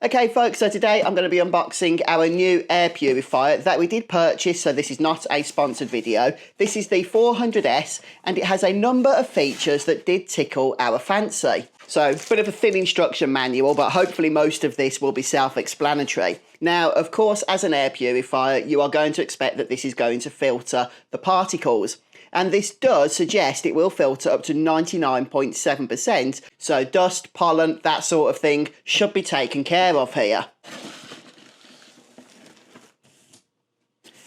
Okay folks, so today I'm going to be unboxing our new air purifier that we did purchase, so this is not a sponsored video. This is the 400s and it has a number of features that did tickle our fancy. So, a bit of a thin instruction manual, but hopefully most of this will be self-explanatory. Now, of course, as an air purifier, you are going to expect that this is going to filter the particles. And this does suggest it will filter up to 99.7%. So dust, pollen, that sort of thing should be taken care of here.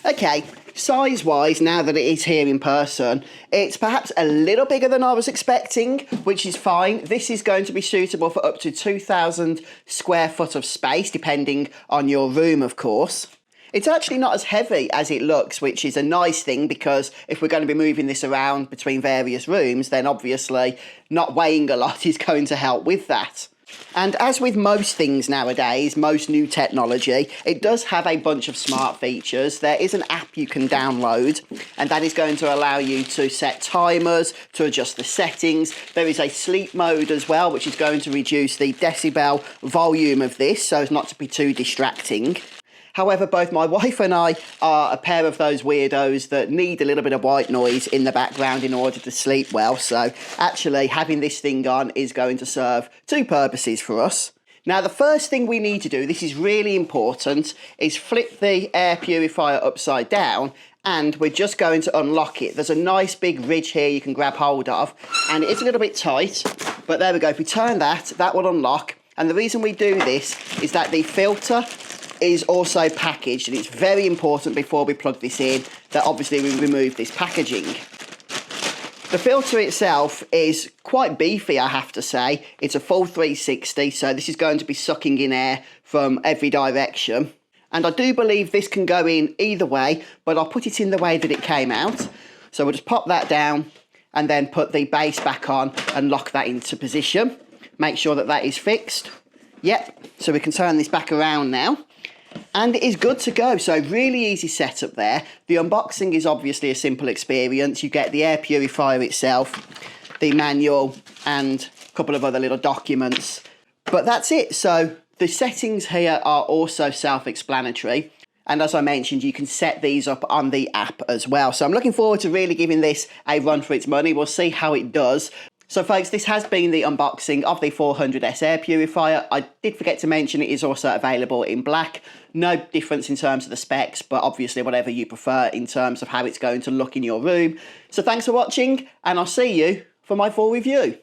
Okay, size-wise, now that it is here in person, it's perhaps a little bigger than I was expecting, which is fine. This is going to be suitable for up to 2,000 square foot of space, depending on your room, of course. It's actually not as heavy as it looks, which is a nice thing because if we're going to be moving this around between various rooms, then obviously not weighing a lot is going to help with that. And as with most things nowadays, most new technology, it does have a bunch of smart features. There is an app you can download, and that is going to allow you to set timers, to adjust the settings. There is a sleep mode as well, which is going to reduce the decibel volume of this so as not to be too distracting. However, both my wife and I are a pair of those weirdos that need a little bit of white noise in the background in order to sleep well. So actually having this thing on is going to serve two purposes for us. Now, the first thing we need to do, this is really important, is flip the air purifier upside down and we're just going to unlock it. There's a nice big ridge here you can grab hold of and it's a little bit tight, but there we go. If we turn that, that will unlock. And the reason we do this is that the filter is also packaged, and it's very important before we plug this in that obviously we remove this packaging. The filter itself is quite beefy, I have to say. It's a full 360, so this is going to be sucking in air from every direction. And I do believe this can go in either way, but I'll put it in the way that it came out. So we'll just pop that down and then put the base back on and lock that into position. Make sure that that is fixed. Yep, so we can turn this back around now. And it is good to go, so really easy setup there. The unboxing is obviously a simple experience. You get the air purifier itself, the manual, and a couple of other little documents. But that's it. So the settings here are also self-explanatory. And as I mentioned, you can set these up on the app as well. So I'm looking forward to really giving this a run for its money. We'll see how it does. So folks, this has been the unboxing of the 400s air purifier. I did forget to mention it is also available in black. No difference in terms of the specs, but obviously whatever you prefer in terms of how it's going to look in your room. So thanks for watching, and I'll see you for my full review.